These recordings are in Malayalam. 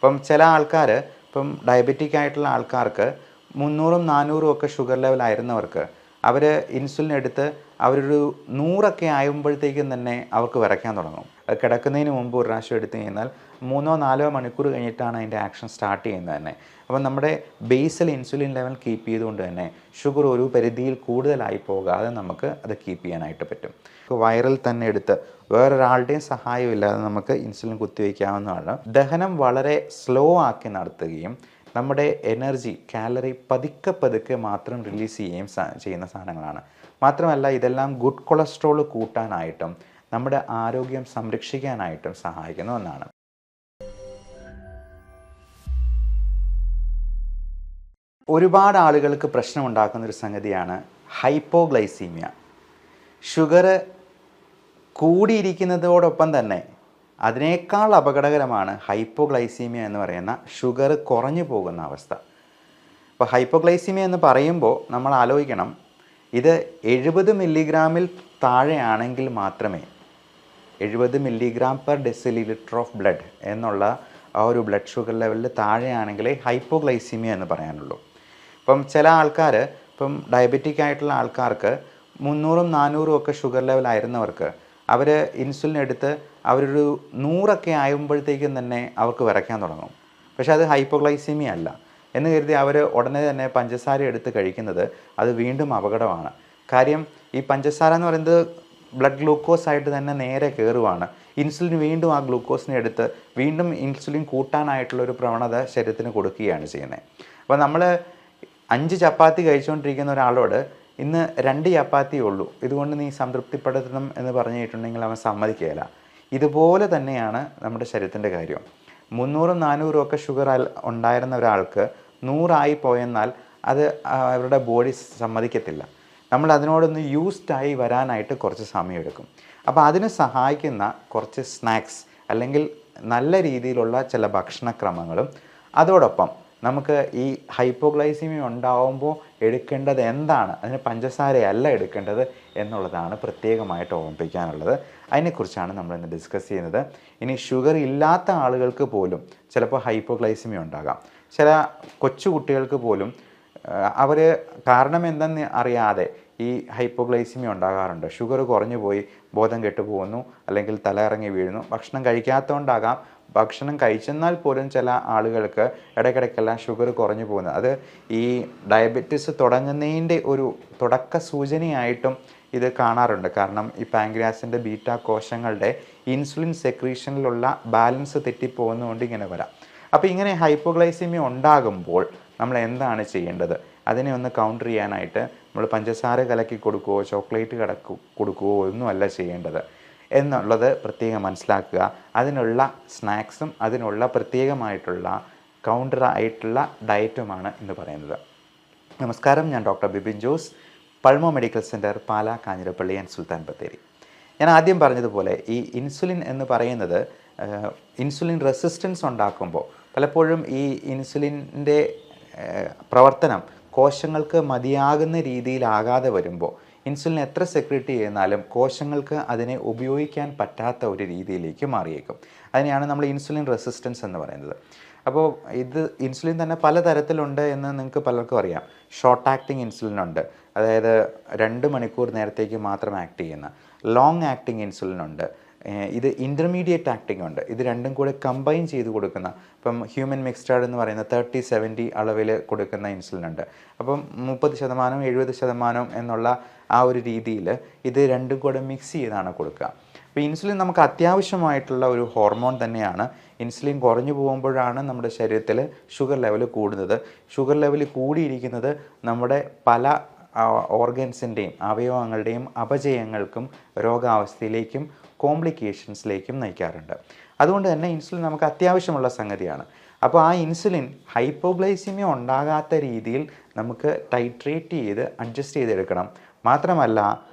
ഇപ്പം ചില ആൾക്കാർ ഇപ്പം ഡയബറ്റിക് ആയിട്ടുള്ള ആൾക്കാർക്ക് 300-ഉം 400-ഉം ഒക്കെ ഷുഗർ ലെവലായിരുന്നവർക്ക് അവർ ഇൻസുലിൻ എടുത്ത് അവരൊരു 100 ആകുമ്പോഴത്തേക്കും തന്നെ അവർക്ക് വിറയ്ക്കാൻ തുടങ്ങും. കിടക്കുന്നതിന് മുമ്പ് ഒരു പ്രാവശ്യം എടുത്തു കഴിഞ്ഞാൽ 3-4 മണിക്കൂർ കഴിഞ്ഞിട്ടാണ് അതിൻ്റെ ആക്ഷൻ സ്റ്റാർട്ട് ചെയ്യുന്നത് തന്നെ. അപ്പം നമ്മുടെ ബേസൽ ഇൻസുലിൻ ലെവൽ കീപ്പ് ചെയ്തുകൊണ്ട് തന്നെ ഷുഗർ ഒരു പരിധിയിൽ കൂടുതലായി പോകാതെ നമുക്ക് അത് കീപ്പ് ചെയ്യാനായിട്ട് പറ്റും. വയറിൽ തന്നെ എടുത്ത് വേറൊരാളുടെയും സഹായമില്ലാതെ നമുക്ക് ഇൻസുലിൻ കുത്തിവയ്ക്കാവുന്നതാണ്. ദഹനം വളരെ സ്ലോ ആക്കി നടത്തുകയും നമ്മുടെ എനർജി കാലറി പതുക്കെ മാത്രം റിലീസ് ചെയ്യുന്ന സാധനങ്ങളാണ്. മാത്രമല്ല ഇതെല്ലാം ഗുഡ് കൊളസ്ട്രോൾ കൂട്ടാനായിട്ടും നമ്മുടെ ആരോഗ്യം സംരക്ഷിക്കാനായിട്ടും സഹായിക്കുന്ന ഒന്നാണ്. ഒരുപാട് ആളുകൾക്ക് പ്രശ്നമുണ്ടാക്കുന്നൊരു സംഗതിയാണ് ഹൈപ്പോഗ്ലൈസീമിയ. ഷുഗർ കൂടിയിരിക്കുന്നതോടൊപ്പം തന്നെ അതിനേക്കാൾ അപകടകരമാണ് ഹൈപ്പോഗ്ലൈസീമിയ എന്ന് പറയുന്ന ഷുഗർ കുറഞ്ഞു പോകുന്ന അവസ്ഥ. അപ്പോൾ ഹൈപ്പോഗ്ലൈസീമിയ എന്ന് പറയുമ്പോൾ നമ്മൾ ആലോചിക്കണം, ഇത് 70 മില്ലിഗ്രാമിൽ താഴെയാണെങ്കിൽ മാത്രമേ 70 milligram per decilitre of blood എന്നുള്ള ആ ഒരു ബ്ലഡ് ഷുഗർ ലെവലിൽ താഴെയാണെങ്കിലേ ഹൈപ്പോഗ്ലൈസീമിയ എന്ന് പറയാനുള്ളൂ. ഇപ്പം ചില ആൾക്കാർ ഇപ്പം ഡയബറ്റിക് ആയിട്ടുള്ള ആൾക്കാർക്ക് 300-ഉം 400-ഉം ഒക്കെ ഷുഗർ ലെവലായിരുന്നവർക്ക് അവർ ഇൻസുലിൻ എടുത്ത് അവരൊരു 100 ആകുമ്പോഴത്തേക്കും തന്നെ അവർക്ക് വിറയ്ക്കാൻ തുടങ്ങും. പക്ഷേ അത് ഹൈപ്പോഗ്ലൈസീമിയ അല്ല എന്ന് കരുതി അവർ ഉടനെ തന്നെ പഞ്ചസാര എടുത്ത് കഴിക്കുന്നത് അത് വീണ്ടും അപകടമാണ്. കാര്യം ഈ പഞ്ചസാര എന്ന് പറയുന്നത് ബ്ലഡ് ഗ്ലൂക്കോസ് ആയിട്ട് തന്നെ നേരെ കയറുവാണ്. ഇൻസുലിൻ വീണ്ടും ആ ഗ്ലൂക്കോസിനെ എടുത്ത് വീണ്ടും ഇൻസുലിൻ കൂട്ടാനായിട്ടുള്ളൊരു പ്രവണത ശരീരത്തിന് കൊടുക്കുകയാണ് ചെയ്യുന്നത്. അപ്പോൾ നമ്മൾ 5 ചപ്പാത്തി കഴിച്ചുകൊണ്ടിരിക്കുന്ന ഒരാളോട് ഇന്ന് 2 ചപ്പാത്തിയേ ഉള്ളൂ, ഇതുകൊണ്ട് നീ സംതൃപ്തിപ്പെടുത്തണം എന്ന് പറഞ്ഞിട്ടുണ്ടെങ്കിൽ അവൻ സമ്മതിക്കുകയില്ല. ഇതുപോലെ തന്നെയാണ് നമ്മുടെ ശരീരത്തിൻ്റെ കാര്യം. 300-ഉം 400-ഉം ഒക്കെ ഷുഗർ ഉണ്ടായിരുന്ന ഒരാൾക്ക് 100 പോയെന്നാൽ അത് അവരുടെ ബോഡി സമ്മതിക്കത്തില്ല. നമ്മൾ അതിനോടൊന്ന് യൂസ്ഡായി വരാനായിട്ട് കുറച്ച് സമയമെടുക്കും. അപ്പോൾ അതിന് സഹായിക്കുന്ന കുറച്ച് സ്നാക്സ് അല്ലെങ്കിൽ നല്ല രീതിയിലുള്ള ചില ഭക്ഷണക്രമങ്ങളും അതോടൊപ്പം നമുക്ക് ഈ ഹൈപ്പോഗ്ലൈസീമിയ ഉണ്ടാകുമ്പോൾ എടുക്കേണ്ടത് എന്താണ്, അതിന് പഞ്ചസാരയല്ല എടുക്കേണ്ടത് എന്നുള്ളതാണ് പ്രത്യേകമായിട്ട് ഓർമ്മിപ്പിക്കാനുള്ളത്. അതിനെക്കുറിച്ചാണ് നമ്മളിന്ന് ഡിസ്കസ് ചെയ്യുന്നത്. ഇനി ഷുഗർ ഇല്ലാത്ത ആളുകൾക്ക് പോലും ചിലപ്പോൾ ഹൈപ്പോഗ്ലൈസീമിയ ഉണ്ടാകാം. ചില കൊച്ചു കുട്ടികൾക്ക് പോലും അവർ കാരണം എന്തെന്ന് അറിയാതെ ഈ ഹൈപ്പോഗ്ലൈസീമിയ ഉണ്ടാകാറുണ്ട്. ഷുഗർ കുറഞ്ഞു പോയി ബോധം കെട്ടുപോകുന്നു, അല്ലെങ്കിൽ തലയിറങ്ങി വീഴുന്നു. ഭക്ഷണം കഴിക്കാത്തതുകൊണ്ടാകാം, ഭക്ഷണം കഴിച്ചെന്നാൽ പോലും ചില ആളുകൾക്ക് ഇടയ്ക്കിടയ്ക്കെല്ലാം ഷുഗർ കുറഞ്ഞു പോകുന്നത് അത് ഈ ഡയബറ്റിസ് തുടങ്ങുന്നതിൻ്റെ ഒരു തുടക്ക സൂചനയായിട്ടും ഇത് കാണാറുണ്ട്. കാരണം ഈ പാൻക്രിയാസിൻ്റെ ബീറ്റ കോശങ്ങളുടെ ഇൻസുലിൻ സെക്രീഷനിലുള്ള ബാലൻസ് തെറ്റിപ്പോകുന്നതുകൊണ്ട് ഇങ്ങനെ വരാം. അപ്പോൾ ഇങ്ങനെ ഹൈപ്പോഗ്ലൈസീമിയ ഉണ്ടാകുമ്പോൾ നമ്മൾ എന്താണ് ചെയ്യേണ്ടത്? അതിനെ ഒന്ന് കൗണ്ടർ ചെയ്യാനായിട്ട് നമ്മൾ പഞ്ചസാര കലക്കി കൊടുക്കുകയോ ചോക്ലേറ്റ് കൊടുക്കുകയോ ഒന്നുമല്ല ചെയ്യേണ്ടത് എന്നുള്ളത് പ്രത്യേകം മനസ്സിലാക്കുക. അതിനുള്ള സ്നാക്സും അതിനുള്ള പ്രത്യേകമായിട്ടുള്ള കൗണ്ടറായിട്ടുള്ള ഡയറ്റുമാണ് ഇന്ന് പറയുന്നത്. നമസ്കാരം, ഞാൻ doctor Bipin Jose, Pulmo medical centre, Pala, Kanjirappally and Sultan Bathery. ഞാൻ ആദ്യം പറഞ്ഞതുപോലെ ഈ ഇൻസുലിൻ എന്ന് പറയുന്നത് ഇൻസുലിൻ റെസിസ്റ്റൻസ് ഉണ്ടാക്കുമ്പോൾ പലപ്പോഴും ഈ ഇൻസുലിൻ്റെ പ്രവർത്തനം കോശങ്ങൾക്ക് മതിയാകുന്ന രീതിയിലാകാതെ വരുമ്പോൾ ഇൻസുലിൻ എത്ര സെക്രീറ്റ് ചെയ്യുന്നാലും കോശങ്ങൾക്ക് അതിനെ ഉപയോഗിക്കാൻ പറ്റാത്ത ഒരു രീതിയിലേക്ക് മാറിയേക്കും. അതിനെയാണ് നമ്മൾ ഇൻസുലിൻ റെസിസ്റ്റൻസ് എന്ന് പറയുന്നത്. അപ്പോൾ ഇത് ഇൻസുലിൻ തന്നെ പലതരത്തിലുണ്ട് എന്ന് നിങ്ങൾക്ക് പലർക്കും അറിയാം. ഷോർട്ട് ആക്ടിങ് ഇൻസുലിൻ ഉണ്ട്, അതായത് 2 മണിക്കൂർ നേരത്തേക്ക് മാത്രം ആക്ട് ചെയ്യുന്ന. ലോങ് ആക്ടിങ് ഇൻസുലിൻ ഉണ്ട്, ഇത് ഇൻ്റർമീഡിയറ്റ് ആക്ടിങ് ഉണ്ട്. ഇത് രണ്ടും കൂടെ കമ്പൈൻ ചെയ്ത് കൊടുക്കുന്ന, ഇപ്പം ഹ്യൂമൻ മിക്സ്ചേർഡ് എന്ന് പറയുന്ന 30-70 അളവിൽ കൊടുക്കുന്ന ഇൻസുലിൻ ഉണ്ട്. അപ്പം 30%, 70% എന്നുള്ള ആ ഒരു രീതിയിൽ ഇത് രണ്ടും കൂടെ മിക്സ് ചെയ്താണ് കൊടുക്കുക. അപ്പോൾ ഇൻസുലിൻ നമുക്ക് അത്യാവശ്യമായിട്ടുള്ള ഒരു ഹോർമോൺ തന്നെയാണ്. ഇൻസുലിൻ കുറഞ്ഞു പോകുമ്പോഴാണ് നമ്മുടെ ശരീരത്തിൽ ഷുഗർ ലെവൽ കൂടുന്നത്. ഷുഗർ ലെവൽ കൂടിയിരിക്കുന്നത് നമ്മുടെ പല ഓർഗൻസിൻ്റെയും അവയവങ്ങളുടെയും അപചയങ്ങൾക്കും രോഗാവസ്ഥയിലേക്കും കോംപ്ലിക്കേഷൻസിലേക്കും നയിക്കാറുണ്ട്. അതുകൊണ്ട് തന്നെ ഇൻസുലിൻ നമുക്ക് അത്യാവശ്യമുള്ള സംഗതിയാണ്. അപ്പോൾ ആ ഇൻസുലിൻ ഹൈപ്പോഗ്ലൈസീമിയ ഉണ്ടാകാത്ത രീതിയിൽ നമുക്ക് ടൈട്രേറ്റ് ചെയ്ത് അഡ്ജസ്റ്റ് ചെയ്തെടുക്കണം. മാത്രമല്ല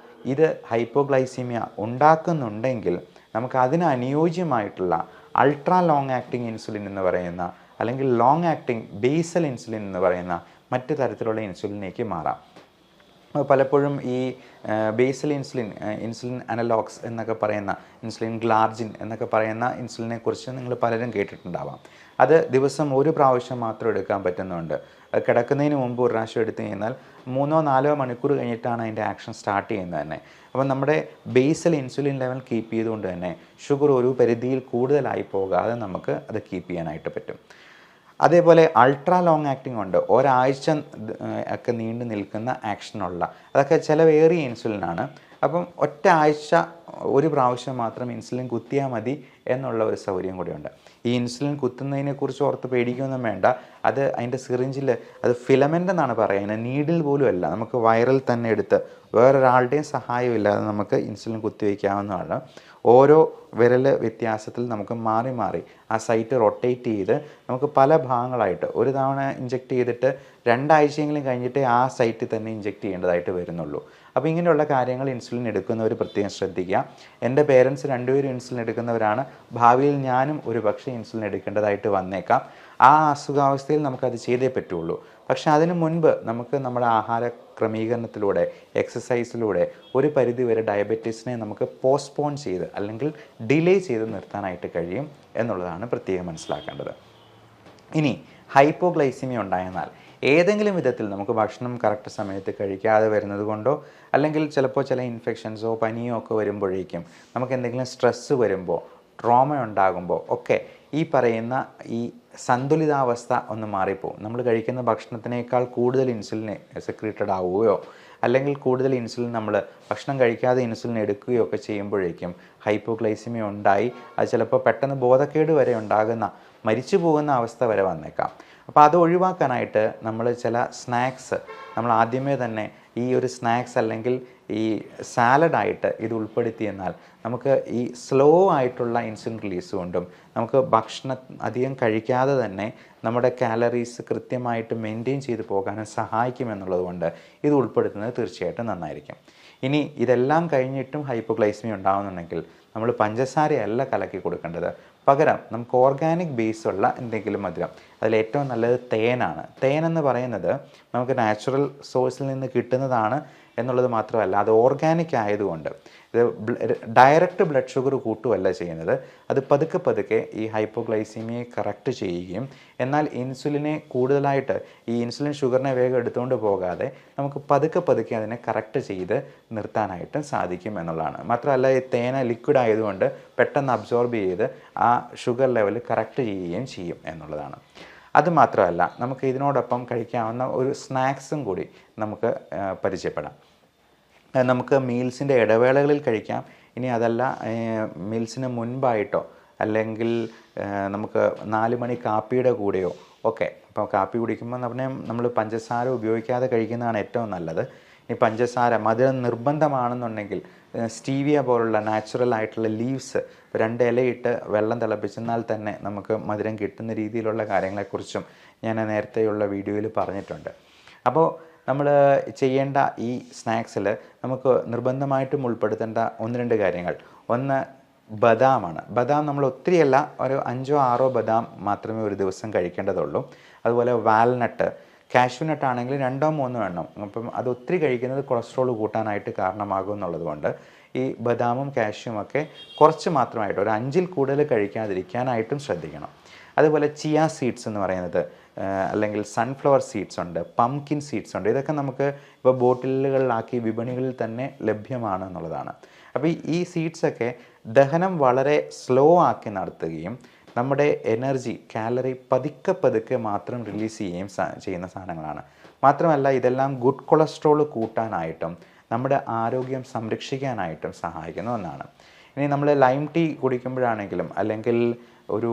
ഇത് ഹൈപ്പോഗ്ലൈസീമിയ ഉണ്ടാക്കുന്നുണ്ടെങ്കിൽ നമുക്ക് അതിന് അനുയോജ്യമായിട്ടുള്ള അൾട്രാ ലോങ് ആക്ടിങ് ഇൻസുലിൻ എന്ന് പറയുന്ന, അല്ലെങ്കിൽ ലോങ് ആക്ടിങ് ബേസൽ ഇൻസുലിൻ എന്ന് പറയുന്ന മറ്റു തരത്തിലുള്ള ഇൻസുലിനിലേക്ക് മാറാം. പലപ്പോഴും ഈ ബേസൽ ഇൻസുലിൻ അനലോഗ്സ് എന്നൊക്കെ പറയുന്ന ഇൻസുലിൻ ഗ്ലാർജിൻ എന്നൊക്കെ പറയുന്ന ഇൻസുലിനെ കുറിച്ച് നിങ്ങൾ പലരും കേട്ടിട്ടുണ്ടാവാം. അത് ദിവസം ഒരു പ്രാവശ്യം മാത്രം എടുക്കാൻ പറ്റുന്നുണ്ട്. കിടക്കുന്നതിന് മുമ്പ് ഒരു പ്രാവശ്യം എടുത്തു കഴിഞ്ഞാൽ 3-4 മണിക്കൂർ കഴിഞ്ഞിട്ടാണ് അതിൻ്റെ ആക്ഷൻ സ്റ്റാർട്ട് ചെയ്യുന്നത് തന്നെ. അപ്പോൾ നമ്മുടെ ബേസൽ ഇൻസുലിൻ ലെവൽ കീപ്പ് ചെയ്തുകൊണ്ട് തന്നെ ഷുഗർ ഒരു പരിധിയിൽ കൂടുതലായി പോകാതെ നമുക്ക് അത് കീപ്പ് ചെയ്യാനായിട്ട് പറ്റും. അതേപോലെ അൾട്രാ ലോങ് ആക്ടിങ് ഉണ്ട്, ഒരാഴ്ച ഒക്കെ നീണ്ടു നിൽക്കുന്ന ആക്ഷനുള്ള, അതൊക്കെ ചിലവേറിയ ഇൻസുലിനാണ്. അപ്പം ഒറ്റ ആഴ്ച ഒരു പ്രാവശ്യം മാത്രം ഇൻസുലിൻ കുത്തിയാൽ മതി എന്നുള്ള ഒരു സൗകര്യം കൂടിയുണ്ട്. ഈ ഇൻസുലിൻ കുത്തുന്നതിനെക്കുറിച്ച് ഓർത്ത് പേടിക്കുകയൊന്നും വേണ്ട. അത് അതിൻ്റെ സിറിഞ്ചിൽ അത് ഫിലമെൻ്റ് എന്നാണ് പറയുന്നത്, നീഡിൽ പോലും അല്ല. നമുക്ക് വയറിൽ തന്നെ എടുത്ത് വേറൊരാളുടെയും സഹായമില്ലാതെ നമുക്ക് ഇൻസുലിൻ കുത്തിവയ്ക്കാവുന്നതാണ്. ഓരോ വിരൽ വ്യത്യാസത്തിൽ നമുക്ക് മാറി മാറി ആ സൈറ്റ് റൊട്ടേറ്റ് ചെയ്ത് നമുക്ക് പല ഭാഗങ്ങളായിട്ട് ഒരു തവണ ഇഞ്ചെക്റ്റ് ചെയ്തിട്ട് 2 ആഴ്ചയെങ്കിലും കഴിഞ്ഞിട്ടേ ആ സൈറ്റിൽ തന്നെ ഇഞ്ചെക്റ്റ് ചെയ്യേണ്ടതായിട്ട് വരുന്നുള്ളൂ. അപ്പോൾ ഇങ്ങനെയുള്ള കാര്യങ്ങൾ ഇൻസുലിൻ എടുക്കുന്നവർ പ്രത്യേകം ശ്രദ്ധിക്കുക. എൻ്റെ പേരൻസ് 2 പേരും ഇൻസുലിൻ എടുക്കുന്നവരാണ്. ഭാവിയിൽ ഞാനും ഒരു പക്ഷേ ഇൻസുലിൻ എടുക്കേണ്ടതായിട്ട് വന്നേക്കാം. ആ അസുഖാവസ്ഥയിൽ നമുക്കത് ചെയ്തേ പറ്റുള്ളൂ. പക്ഷേ അതിനു മുൻപ് നമുക്ക് നമ്മുടെ ആഹാര ക്രമീകരണത്തിലൂടെ, എക്സസൈസിലൂടെ ഒരു പരിധി വരെ ഡയബറ്റീസിനെ നമുക്ക് പോസ്റ്റ്പോൺ ചെയ്ത് അല്ലെങ്കിൽ ഡിലേ ചെയ്ത് നിർത്താനായിട്ട് കഴിയും എന്നുള്ളതാണ് പ്രത്യേകം മനസ്സിലാക്കേണ്ടത്. ഇനി ഹൈപ്പോഗ്ലൈസിമിയ ഉണ്ടായെന്നാൽ ഏതെങ്കിലും വിധത്തിൽ നമുക്ക് ഭക്ഷണം കറക്റ്റ് സമയത്ത് കഴിക്കാതെ വരുന്നത് കൊണ്ടോ അല്ലെങ്കിൽ ചിലപ്പോൾ ചില ഇൻഫെക്ഷൻസോ പനിയോ ഒക്കെ വരുമ്പോഴേക്കും നമുക്ക് എന്തെങ്കിലും സ്ട്രെസ്സ് വരുമ്പോൾ, ട്രോമ ഉണ്ടാകുമ്പോൾ ഒക്കെ ഈ പറയുന്ന ഈ സന്തുലിതാവസ്ഥ ഒന്ന് മാറിപ്പോവും. നമ്മൾ കഴിക്കുന്ന ഭക്ഷണത്തിനേക്കാൾ കൂടുതൽ ഇൻസുലിൻ സെക്രീറ്റഡ് ആവുകയോ അല്ലെങ്കിൽ കൂടുതൽ ഇൻസുലിൻ നമ്മൾ ഭക്ഷണം കഴിക്കാതെ ഇൻസുലിൻ എടുക്കുകയോ ഒക്കെ ചെയ്യുമ്പോഴേക്കും ഹൈപ്പോഗ്ലൈസിമിയ ഉണ്ടായി അത് ചിലപ്പോൾ പെട്ടെന്ന് ബോധക്കേട് വരെ ഉണ്ടാകുന്ന, മരിച്ചു പോകുന്ന അവസ്ഥ വരെ വന്നേക്കാം. അപ്പോൾ അത് ഒഴിവാക്കാനായിട്ട് നമ്മൾ ചില സ്നാക്സ് നമ്മൾ ആദ്യമേ തന്നെ ഈ ഒരു സ്നാക്സ് അല്ലെങ്കിൽ ഈ സാലഡായിട്ട് ഇത് ഉൾപ്പെടുത്തിയെന്നാൽ നമുക്ക് ഈ സ്ലോ ആയിട്ടുള്ള ഇൻസുലിൻ റിലീസ് കൊണ്ടും നമുക്ക് ഭക്ഷണം അധികം കഴിക്കാതെ തന്നെ നമ്മുടെ കാലറീസ് കൃത്യമായിട്ട് മെയിൻറ്റെയിൻ ചെയ്ത് പോകാനും സഹായിക്കുമെന്നുള്ളത് കൊണ്ട് ഇത് ഉൾപ്പെടുത്തുന്നത് തീർച്ചയായിട്ടും നന്നായിരിക്കും. ഇനി ഇതെല്ലാം കഴിഞ്ഞിട്ടും ഹൈപ്പോഗ്ലൈസിമിയ ഉണ്ടാകുന്നുണ്ടെങ്കിൽ നമ്മൾ പഞ്ചസാരയല്ല കലക്കി കൊടുക്കേണ്ടത്. പകരം നമുക്ക് ഓർഗാനിക് ബേസുള്ള എന്തെങ്കിലും മധുരം, അതിലേറ്റവും നല്ലത് തേനാണ്. തേനെന്ന് പറയുന്നത് നമുക്ക് നാച്ചുറൽ സോഴ്സിൽ നിന്ന് കിട്ടുന്നതാണ് എന്നുള്ളത് മാത്രമല്ല, അത് ഓർഗാനിക് ആയതുകൊണ്ട് ഇത് ഡയറക്റ്റ് ബ്ലഡ് ഷുഗർ കൂട്ടുകയല്ല ചെയ്യുന്നത്. അത് പതുക്കെ പതുക്കെ ഈ ഹൈപ്പോഗ്ലൈസീമിയയെ കറക്റ്റ് ചെയ്യുകയും എന്നാൽ ഇൻസുലിനെ കൂടുതലായിട്ട് ഈ ഇൻസുലിൻ ഷുഗറിനെ വേഗം എടുത്തുകൊണ്ട് പോകാതെ നമുക്ക് പതുക്കെ പതുക്കെ അതിനെ കറക്റ്റ് ചെയ്ത് നിർത്താനായിട്ടും സാധിക്കും എന്നുള്ളതാണ്. മാത്രമല്ല ഈ തേന ലിക്വിഡ് ആയതുകൊണ്ട് പെട്ടെന്ന് അബ്സോർബ് ചെയ്ത് ആ ഷുഗർ ലെവൽ കറക്റ്റ് ചെയ്യുകയും ചെയ്യും എന്നുള്ളതാണ്. അതുമാത്രമല്ല നമുക്ക് ഇതിനോടൊപ്പം കഴിക്കാവുന്ന ഒരു സ്നാക്സും കൂടി നമുക്ക് പരിചയപ്പെടാം. നമുക്ക് മീൽസിൻ്റെ ഇടവേളകളിൽ കഴിക്കാം. ഇനി അതല്ല മീൽസിന് മുൻപായിട്ടോ അല്ലെങ്കിൽ നമുക്ക് 4 മണി കാപ്പിയുടെ കൂടെയോ ഒക്കെ. ഇപ്പോൾ കാപ്പി കുടിക്കുമ്പോൾ നമ്മൾ പഞ്ചസാര ഉപയോഗിക്കാതെ കഴിക്കുന്നതാണ് ഏറ്റവും നല്ലത്. ഈ പഞ്ചസാര മധുരം നിർബന്ധമാണെന്നുണ്ടെങ്കിൽ സ്റ്റീവിയ പോലുള്ള നാച്ചുറൽ ആയിട്ടുള്ള ലീവ്സ് 2 ഇലയിട്ട് വെള്ളം തിളപ്പിച്ചെന്നാൽ തന്നെ നമുക്ക് മധുരം കിട്ടുന്ന രീതിയിലുള്ള കാര്യങ്ങളെക്കുറിച്ചും ഞാൻ നേരത്തെയുള്ള വീഡിയോയിൽ പറഞ്ഞിട്ടുണ്ട്. അപ്പോൾ നമ്മൾ ചെയ്യേണ്ട ഈ സ്നാക്സിൽ നമുക്ക് നിർബന്ധമായിട്ടും ഉൾപ്പെടുത്തേണ്ട 1-2 കാര്യങ്ങൾ. ഒന്ന് ബദാമാണ്. ബദാം നമ്മൾ ഒത്തിരിയല്ല, ഒരു 5-6 ബദാം മാത്രമേ ഒരു ദിവസം കഴിക്കേണ്ടതുള്ളൂ. അതുപോലെ വാൽനട്ട്, കാഷ്യൂനട്ട് ആണെങ്കിൽ 2-3 എണ്ണം. അപ്പം അത് ഒത്തിരി കഴിക്കുന്നത് കൊളസ്ട്രോൾ കൂട്ടാനായിട്ട് കാരണമാകും എന്നുള്ളത് കൊണ്ട് ഈ ബദാമും കാഷ്യൂം ഒക്കെ കുറച്ച് മാത്രമായിട്ട് ഒരു 5-ൽ കൂടുതൽ കഴിക്കാതിരിക്കാനായിട്ടും ശ്രദ്ധിക്കണം. അതുപോലെ ചിയ സീഡ്സ് എന്ന് പറയുന്നത്, അല്ലെങ്കിൽ സൺഫ്ലവർ സീഡ്സ് ഉണ്ട്, പംകിൻ സീഡ്സ് ഉണ്ട്. ഇതൊക്കെ നമുക്ക് ഇപ്പോൾ ബോട്ടിലുകളിലാക്കി വിപണികളിൽ തന്നെ ലഭ്യമാണ് എന്നുള്ളതാണ്. അപ്പോൾ ഈ സീഡ്സൊക്കെ ദഹനം വളരെ സ്ലോ ആക്കി നടത്തുകയും നമ്മുടെ എനർജി, കാലറി പതുക്കെ പതുക്കെ മാത്രം റിലീസ് ചെയ്യുന്ന സാധനങ്ങളാണ്. മാത്രമല്ല ഇതെല്ലാം ഗുഡ് കൊളസ്ട്രോൾ കൂട്ടാനായിട്ടും നമ്മുടെ ആരോഗ്യം സംരക്ഷിക്കാനായിട്ടും സഹായിക്കുന്ന ഒന്നാണ്. ഇനി നമ്മൾ ലൈം ടീ കുടിക്കുമ്പോഴാണെങ്കിലും അല്ലെങ്കിൽ ഒരു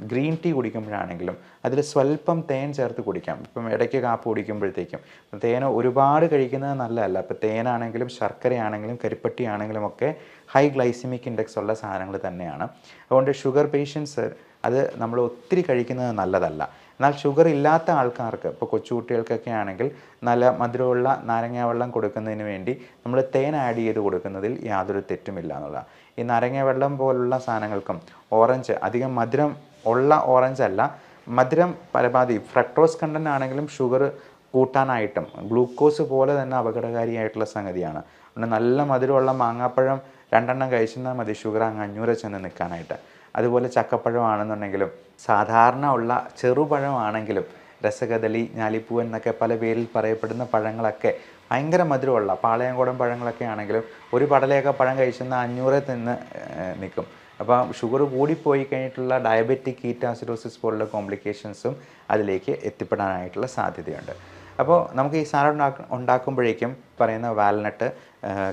ഗ്രീൻ ടീ കുടിക്കുമ്പോഴാണെങ്കിലും അതിൽ സ്വല്പം തേൻ ചേർത്ത് കുടിക്കാം. ഇപ്പം ഇടയ്ക്ക് കാപ്പി കുടിക്കുമ്പോഴത്തേക്കും തേൻ ഒരുപാട് കഴിക്കുന്നത് നല്ലതല്ല. ഇപ്പോൾ തേനാണെങ്കിലും ശർക്കരയാണെങ്കിലും കരിപ്പട്ടി ആണെങ്കിലും ഒക്കെ ഹൈ ഗ്ലൈസിമിക് ഇൻഡെക്സ് ഉള്ള സാധനങ്ങൾ തന്നെയാണ്. അതുകൊണ്ട് ഷുഗർ പേഷ്യൻസ് അത് നമ്മൾ ഒത്തിരി കഴിക്കുന്നത് നല്ലതല്ല. എന്നാൽ ഷുഗർ ഇല്ലാത്ത ആൾക്കാർക്ക്, ഇപ്പോൾ കൊച്ചുകുട്ടികൾക്കൊക്കെ ആണെങ്കിൽ നല്ല മധുരമുള്ള നാരങ്ങ വെള്ളം കൊടുക്കുന്നതിന് വേണ്ടി നമ്മൾ തേൻ ആഡ് ചെയ്ത് കൊടുക്കുന്നതിൽ യാതൊരു തെറ്റുമില്ല എന്നുള്ളതാണ്. ഈ നാരങ്ങ വെള്ളം പോലുള്ള സാധനങ്ങൾക്കും ഓറഞ്ച്, അധികം മധുരം ഉള്ള ഓറഞ്ച് അല്ല, മധുരം പരമാവധി ഫ്രക്ടോസ് കണ്ടൻ്റ് ആണെങ്കിലും ഷുഗർ കൂട്ടാനായിട്ടും ഗ്ലൂക്കോസ് പോലെ തന്നെ അപകടകാരിയായിട്ടുള്ള സംഗതിയാണ്. പിന്നെ നല്ല മധുരമുള്ള മാങ്ങാപ്പഴം 2 എണ്ണം കഴിച്ചെന്നാൽ മതി ഷുഗർ അങ്ങ് 500 ചെന്ന് നിൽക്കാനായിട്ട്. അതുപോലെ ചക്കപ്പഴമാണെന്നുണ്ടെങ്കിലും സാധാരണ ഉള്ള ചെറുപഴമാണെങ്കിലും രസകദളി, ഞാലിപ്പൂവൻ എന്നൊക്കെ പല പേരിൽ പറയപ്പെടുന്ന പഴങ്ങളൊക്കെ ഭയങ്കര മധുരമുള്ള പാളയംകോടൻ പഴങ്ങളൊക്കെ ആണെങ്കിലും ഒരു പടലയൊക്കെ പഴം കഴിച്ചെന്നാൽ 500 നിന്ന് നിൽക്കും. അപ്പോൾ ഷുഗർ കൂടിപ്പോയി കഴിഞ്ഞിട്ടുള്ള ഡയബറ്റിക് കീറ്റാസിഡോസിസ് പോലുള്ള കോംപ്ലിക്കേഷൻസും അതിലേക്ക് എത്തിപ്പെടാനായിട്ടുള്ള സാധ്യതയുണ്ട്. അപ്പോൾ നമുക്ക് ഈ സാലഡ് ഉണ്ടാക്കുമ്പോഴേക്കും പറയുന്ന വാൽനട്ട്,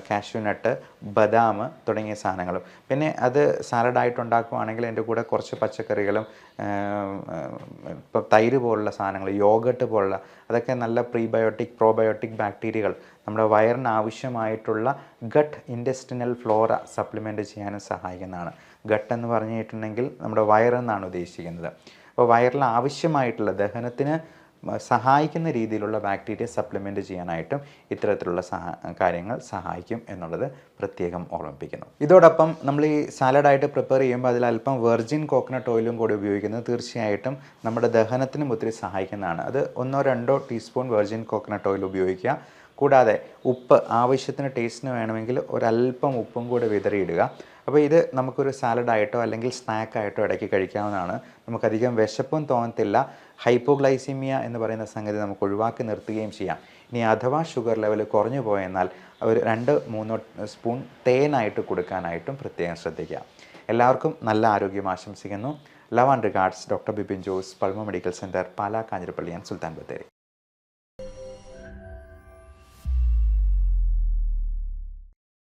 കാഷ്യൂ നട്ട്, ബദാം തുടങ്ങിയ സാധനങ്ങളും, പിന്നെ അത് സാലഡായിട്ട് ഉണ്ടാക്കുകയാണെങ്കിൽ അതിൻ്റെ കൂടെ കുറച്ച് പച്ചക്കറികളും ഇപ്പോൾ തൈര് പോലുള്ള സാധനങ്ങൾ, യോഗട്ട് പോലുള്ള അതൊക്കെ നല്ല പ്രീബയോട്ടിക് പ്രോബയോട്ടിക് ബാക്ടീരിയകൾ നമ്മുടെ വയറിന് ആവശ്യമായിട്ടുള്ള ഗട്ട് ഇൻറ്റെസ്റ്റിനൽ ഫ്ലോറ സപ്ലിമെൻറ്റ് ചെയ്യാനും സഹായിക്കുന്നതാണ്. ഗട്ട് എന്ന് പറഞ്ഞിട്ടുണ്ടെങ്കിൽ നമ്മുടെ വയറെന്നാണ് ഉദ്ദേശിക്കുന്നത്. അപ്പോൾ വയറിൽ ആവശ്യമായിട്ടുള്ള ദഹനത്തിന് സഹായിക്കുന്ന രീതിയിലുള്ള ബാക്ടീരിയ സപ്ലിമെൻറ്റ് ചെയ്യാനായിട്ടും ഇത്തരത്തിലുള്ള കാര്യങ്ങൾ സഹായിക്കും എന്നുള്ളത് പ്രത്യേകം ഓർമ്മിപ്പിക്കുന്നു. ഇതോടൊപ്പം നമ്മൾ ഈ സാലഡായിട്ട് പ്രിപ്പയർ ചെയ്യുമ്പോൾ അതിൽ അല്പം വെർജിൻ കോക്കനട്ട് ഓയിലും കൂടി ഉപയോഗിക്കുന്നത് തീർച്ചയായിട്ടും നമ്മുടെ ദഹനത്തിനും ഒത്തിരി സഹായിക്കുന്നതാണ്. അത് 1-2 ടീസ്പൂൺ വെർജിൻ കോക്കനട്ട് ഓയിൽ ഉപയോഗിക്കുക. കൂടാതെ ഉപ്പ് ആവശ്യത്തിന് ടേസ്റ്റിന് വേണമെങ്കിൽ ഒരല്പം ഉപ്പും കൂടെ വിതറിയിടുക. അപ്പോൾ ഇത് നമുക്കൊരു സാലഡായിട്ടോ അല്ലെങ്കിൽ സ്നാക്കായിട്ടോ ഇടയ്ക്ക് കഴിക്കാവുന്നതാണ്. നമുക്കധികം വിശപ്പും തോന്നത്തില്ല. ഹൈപ്പോഗ്ലൈസീമിയ എന്ന് പറയുന്ന സംഗതി നമുക്ക് ഒഴിവാക്കി നിർത്തുകയും ചെയ്യാം. ഇനി അഥവാ ഷുഗർ ലെവൽ കുറഞ്ഞു പോയെന്നാൽ ഒരു 2-3 സ്പൂൺ തേനായിട്ട് കൊടുക്കാനായിട്ടും പ്രത്യേകം ശ്രദ്ധിക്കുക. എല്ലാവർക്കും നല്ല ആരോഗ്യം ആശംസിക്കുന്നു. Love and regards, doctor Bipin Jose, Pulmo medical centre, Pala, Kanjirappally and Sultan Bathery.